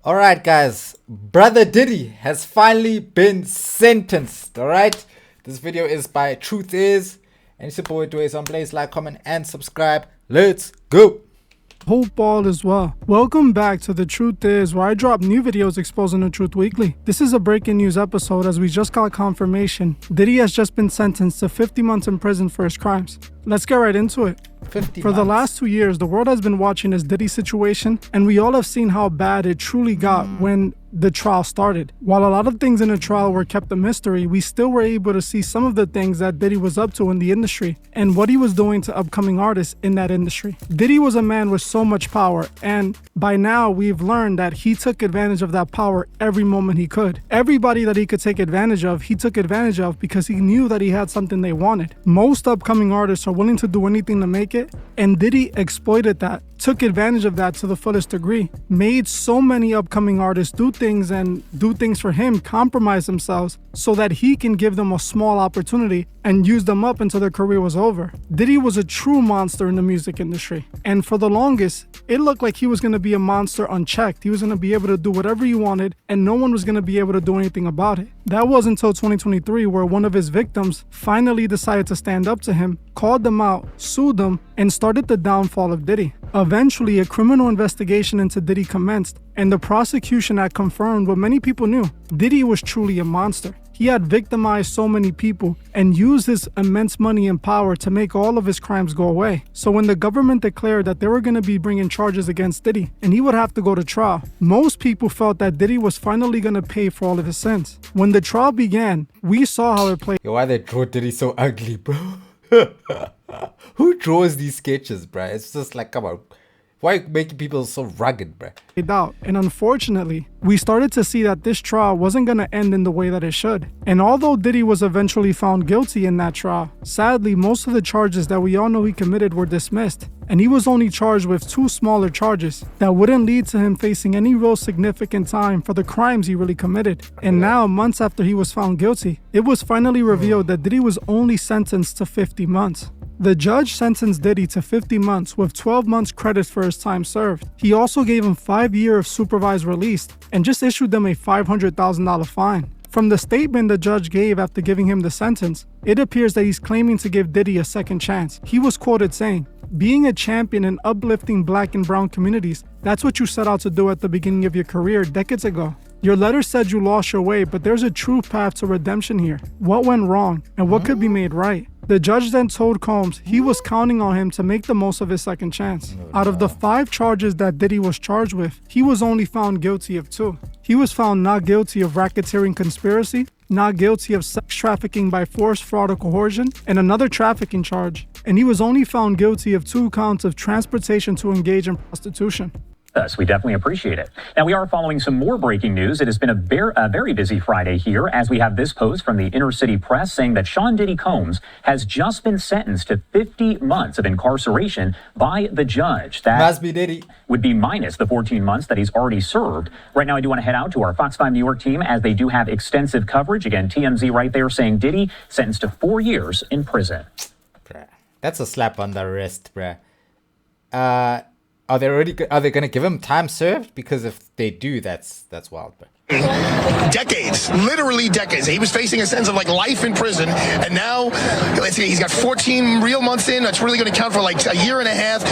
Alright guys, brother Diddy has finally been sentenced. Alright, this video is by Truth Is, and support to it on place, like, comment and subscribe. Let's go. Hope all is well. Welcome back to The Truth Is, where I drop new videos exposing the truth weekly. This is a breaking news episode as we just got confirmation Diddy has just been sentenced to 50 months in prison for his crimes. Let's get right into it. 50 For months. the last 2 years, the world has been watching this Diddy situation, and we all have seen how bad it truly got when the trial started. While a lot of things in the trial were kept a mystery, we still were able to see some of the things that Diddy was up to in the industry and what he was doing to upcoming artists in that industry. Diddy was a man with so much power, and by now we've learned that he took advantage of that power every moment he could. Everybody that he could take advantage of, he took advantage of because he knew that he had something they wanted. Most upcoming artists are willing to do anything to make it, and Diddy exploited that, took advantage of that to the fullest degree, made so many upcoming artists do things for him, compromise themselves so that he can give them a small opportunity and use them up until their career was over. Diddy was a true monster in the music industry, and for the longest, it looked like he was going to be a monster unchecked. He was going to be able to do whatever he wanted, and no one was going to be able to do anything about it. That was until 2023, where one of his victims finally decided to stand up to him, called them out, sued them, and started the downfall of Diddy. Eventually, a criminal investigation into Diddy commenced, and the prosecution had confirmed what many people knew. Diddy was truly a monster. He had victimized so many people and used his immense money and power to make all of his crimes go away. So when the government declared that they were going to be bringing charges against Diddy and he would have to go to trial, most people felt that Diddy was finally going to pay for all of his sins. When the trial began, we saw how it played. Yo, why they draw Diddy so ugly, bro? Who draws these sketches, bro? It's just like, come on. Why making people so rugged, bro? Out. And unfortunately, we started to see that this trial wasn't going to end in the way that it should. And although Diddy was eventually found guilty in that trial, sadly, most of the charges that we all know he committed were dismissed. And he was only charged with 2 smaller charges that wouldn't lead to him facing any real significant time for the crimes he really committed. And now, months after he was found guilty, it was finally revealed that Diddy was only sentenced to 50 months. The judge sentenced Diddy to 50 months with 12 months credit for his time served. He also gave him 5 years of supervised release and just issued them a $500,000 fine. From the statement the judge gave after giving him the sentence, it appears that he's claiming to give Diddy a second chance. He was quoted saying, "Being a champion in uplifting black and brown communities, that's what you set out to do at the beginning of your career decades ago. Your letter said you lost your way, but there's a true path to redemption here. What went wrong and what could be made right?" The judge then told Combs he was counting on him to make the most of his second chance. Out of the 5 charges that Diddy was charged with, he was only found guilty of 2. He was found not guilty of racketeering conspiracy, not guilty of sex trafficking by force, fraud, or coercion, and another trafficking charge. And he was only found guilty of 2 counts of transportation to engage in prostitution. We definitely appreciate it. Now, we are following some more breaking news. It has been a very busy Friday here as we have this post from the Inner City Press saying that Sean Diddy Combs has just been sentenced to 50 months of incarceration by the judge. That Must be Diddy. Would be minus the 14 months that he's already served. Right now, I do want to head out to our Fox 5 New York team as they do have extensive coverage. Again, TMZ right there saying Diddy sentenced to 4 years in prison. Bruh, that's a slap on the wrist, bruh. Are they gonna give him time served? Because if they do, that's wild, bro. Decades, literally decades. He was facing a sentence of like life in prison, and now let's see, he's got 14 real months in. That's really going to count for like a year and a half.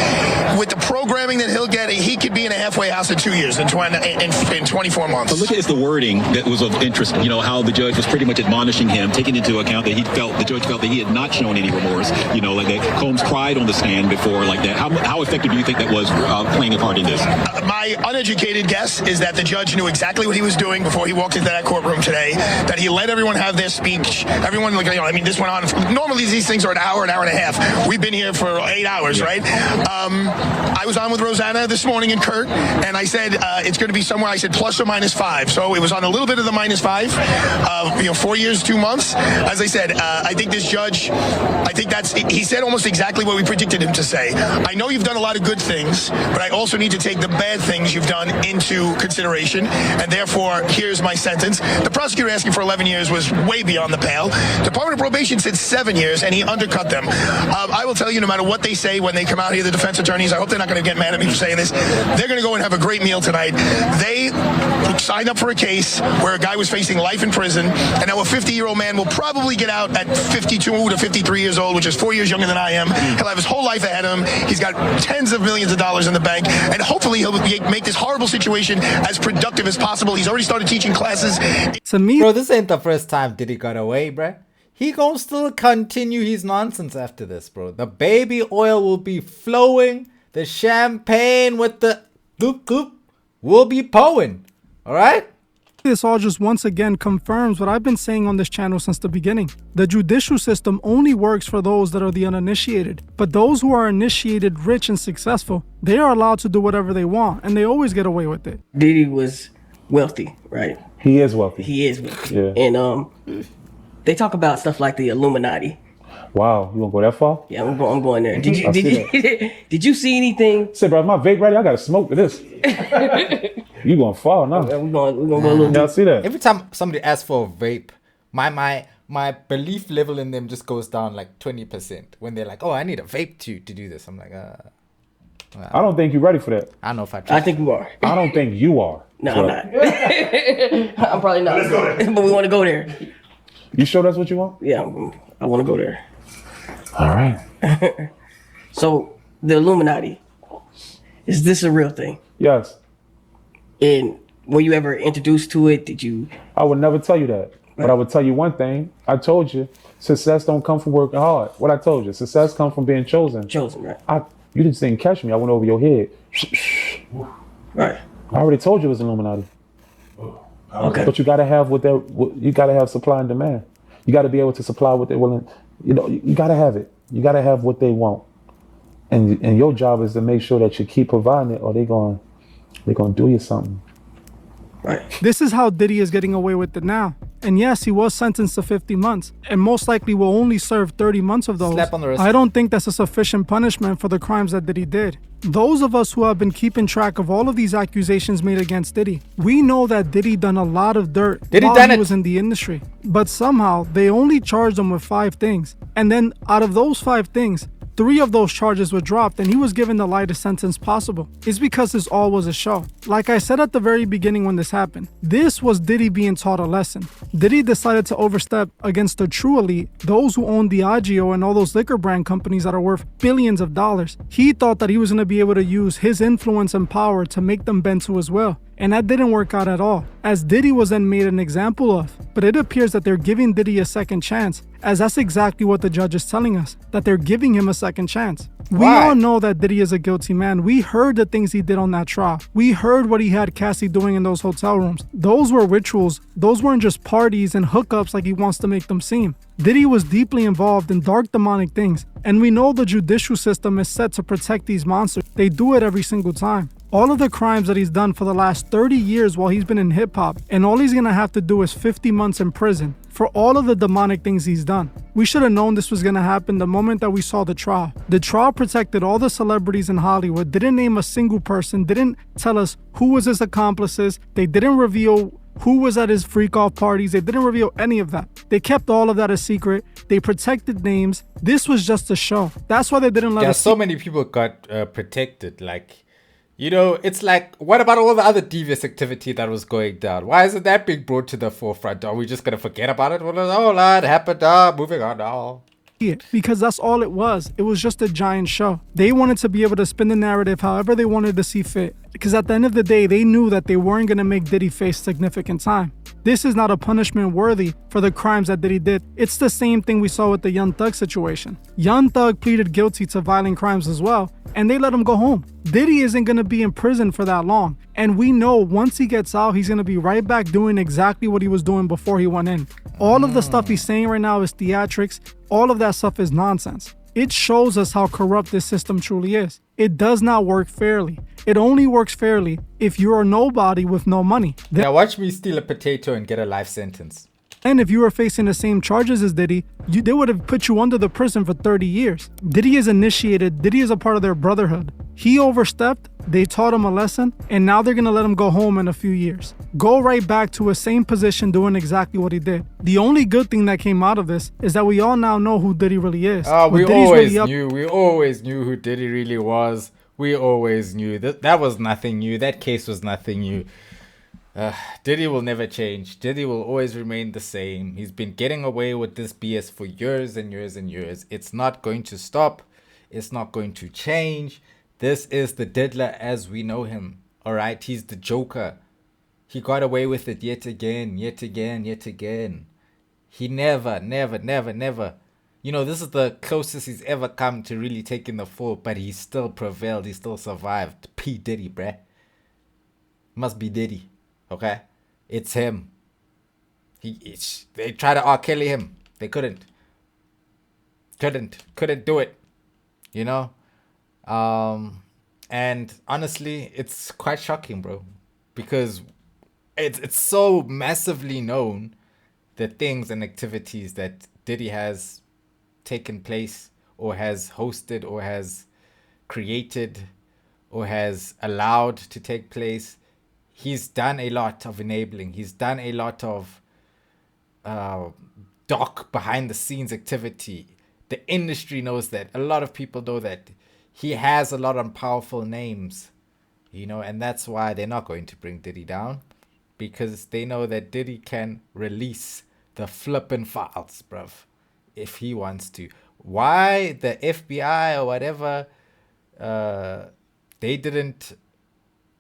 With the programming that he'll get, he could be in a halfway house in 2 years, in 24 months. But look at the wording that was of interest. You know how the judge was pretty much admonishing him, taking into account that the judge felt that he had not shown any remorse. You know, like that Combs cried on the stand before, like that. How effective do you think that was playing a part in this? My uneducated guess is that the judge knew exactly what he was doing before he walked into that courtroom today, that he let everyone have their speech. Everyone, like, I mean, this went on. Normally, these things are an hour and a half. We've been here for 8 hours, right? I was on with Rosanna this morning and Kurt, and I said it's going to be somewhere, I said plus or minus 5. So it was on a little bit of the minus 5. 4 years, 2 months. As I said, I think this judge, he said almost exactly what we predicted him to say. I know you've done a lot of good things, but I also need to take the bad things you've done into consideration, and therefore or here's my sentence. The prosecutor asking for 11 years was way beyond the pale. Department of Probation said 7 years, and he undercut them. I will tell you, no matter what they say when they come out here, the defense attorneys, I hope they're not going to get mad at me for saying this. They're going to go and have a great meal tonight. They signed up for a case where a guy was facing life in prison, and now a 50-year-old man will probably get out at 52 to 53 years old, which is 4 years younger than I am. He'll have his whole life ahead of him. He's got tens of millions of dollars in the bank, and hopefully he'll make this horrible situation as productive as possible. He's already started teaching classes. To me, Bro, this ain't the first time Diddy got away, bro. He gonna still continue his nonsense after this, bro. The baby oil will be flowing. The champagne with the goop goop will be pouring. Alright? this all just once again confirms what I've been saying on this channel since the beginning. The judicial system only works for those that are the uninitiated. But those who are initiated, rich, and successful, they are allowed to do whatever they want, and they always get away with it. Diddy was wealthy, right? He is wealthy. He is wealthy. Yeah. And they talk about stuff like the Illuminati. Wow, you wanna go that far? Yeah, I'm going there. Did I see you did you see anything? Say, bro, my vape ready. I gotta smoke to this. You gonna fall now? We're gonna go a little Y'all deep. see that? Every time somebody asks for a vape, my belief level in them just goes down like 20% when they're like, oh, I need a vape to do this. I'm like, I don't think you're ready for that. I don't know if I I trust. think you are. I don't think you are. No, I'm not. I'm probably not. Let's go there. But we want to go there. You sure that's what you want? Yeah, I want to go there. All right. So the Illuminati, is this a real thing? Yes. And were you ever introduced to it? Did you? I would never tell you that. But I would tell you one thing. I told you, success don't come from working hard. What I told you, success comes from being chosen. Chosen, right? You just didn't catch me. I went over your head. Right. I already told you it was Illuminati. Okay. But you gotta have you gotta have supply and demand. You gotta be able to supply what they're willing. You know, you gotta have it. You gotta have what they want. And your job is to make sure that you keep providing it, or they're gonna do you something. Right. This is how Diddy is getting away with it now. And yes, he was sentenced to 50 months, and most likely will only serve 30 months of those. Slap on the wrist. I don't think that's a sufficient punishment for the crimes that Diddy did. Those of us who have been keeping track of all of these accusations made against Diddy, we know that Diddy done a lot of dirt Diddy while done he it. was in the industry. But somehow, they only charged him with 5 things. And then out of those 5 things, 3 of those charges were dropped and he was given the lightest sentence possible. It's because this all was a show. Like I said at the very beginning when this happened, this was Diddy being taught a lesson. Diddy decided to overstep against the true elite, those who own Diageo and all those liquor brand companies that are worth billions of dollars. He thought that he was going to be able to use his influence and power to make them bend to his will. And that didn't work out at all, as Diddy was then made an example of. But it appears that they're giving Diddy a second chance, as that's exactly what the judge is telling us, that they're giving him a second chance. We Why? all know that Diddy is a guilty man. We heard the things he did on that trial. We heard what he had Cassie doing in those hotel rooms. Those were rituals. Those weren't just parties and hookups like he wants to make them seem. Diddy was deeply involved in dark demonic things, and we know the judicial system is set to protect these monsters. They do it every single time. All of the crimes that he's done for the last 30 years while he's been in hip-hop, and all he's gonna have to do is 50 months in prison for all of the demonic things he's done. We should have known this was gonna happen the moment that we saw the trial. The trial protected all the celebrities in Hollywood, didn't name a single person, didn't tell us who was his accomplices, they didn't reveal who was at his freak-off parties, they didn't reveal any of that. They kept all of that a secret, they protected names. This was just a show. That's why they didn't let Yeah, us so many people got protected. Like, you know, it's like, what about all the other devious activity that was going down? Why isn't that being brought to the forefront? Are we just gonna forget about it? Well, oh, that happened. Moving on now. it, because that's all it was. It was just a giant show. They wanted to be able to spin the narrative however they wanted to see fit, because at the end of the day, they knew that they weren't going to make Diddy face significant time. This is not a punishment worthy for the crimes that Diddy did. It's the same thing we saw with the Young Thug situation. Young Thug pleaded guilty to violent crimes as well, and they let him go home. Diddy isn't going to be in prison for that long, and we know once he gets out, he's going to be right back doing exactly what he was doing before he went in. All of the stuff he's saying right now is theatrics. All of that stuff is nonsense. It shows us how corrupt this system truly is. It does not work fairly. It only works fairly if you're a nobody with no money. Now watch me steal a potato and get a life sentence. And if you were facing the same charges as Diddy, they would have put you under the prison for 30 years. Diddy is initiated. Diddy is a part of their brotherhood. He overstepped, they taught him a lesson, and now they're gonna let him go home in a few years. Go right back to his same position doing exactly what he did. The only good thing that came out of this is that we all now know who Diddy really is. We always knew who Diddy really was. We always knew that was nothing new. That case was nothing new. Diddy will never change. Diddy will always remain the same. He's been getting away with this BS for years and years and years. It's not going to stop. It's not going to change. This is the diddler as we know him. All right, he's the Joker. He got away with it yet again. He never. You know, this is the closest he's ever come to really taking the fall, but he still prevailed. He still survived. P. Diddy, bruh. Must be Diddy. Okay? It's him. They tried to R. Kelly him. They couldn't do it. You know? And honestly, it's quite shocking, bro, because it's so massively known the things and activities that Diddy has taken place or has hosted or has created or has allowed to take place. He's done a lot of enabling. He's done a lot of dark behind the scenes activity. The industry knows that. A lot of people know that. He has a lot of powerful names, you know, and that's why they're not going to bring Diddy down, because they know that Diddy can release the flippin' files, bruv, if he wants to. Why the FBI or whatever, they didn't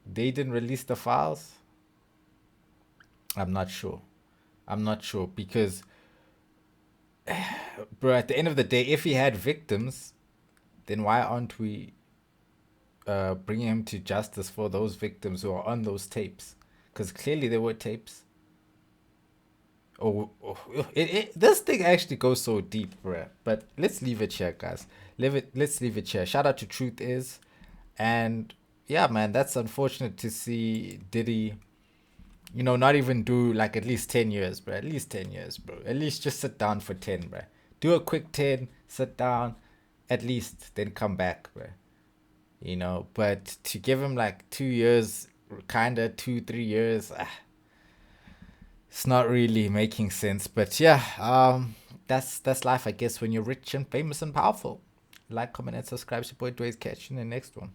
release the files? I'm not sure, because, bro, at the end of the day, if he had victims, then why aren't we bringing him to justice for those victims who are on those tapes? Because clearly there were tapes. This thing actually goes so deep, bruh. But let's leave it here, guys. Let's leave it here. Shout out to Truth Is. And yeah, man, that's unfortunate to see Diddy, you know, not even do like at least 10 years, bro. At least 10 years, bro. At least just sit down for 10, bro. Do a quick 10, sit down. At least then come back, bro. You know, but to give him like 2 years, kinda 2-3 years, it's not really making sense. But yeah, that's life, I guess, when you're rich and famous and powerful. Like, comment, and subscribe. Support Dway's catch you in the next one.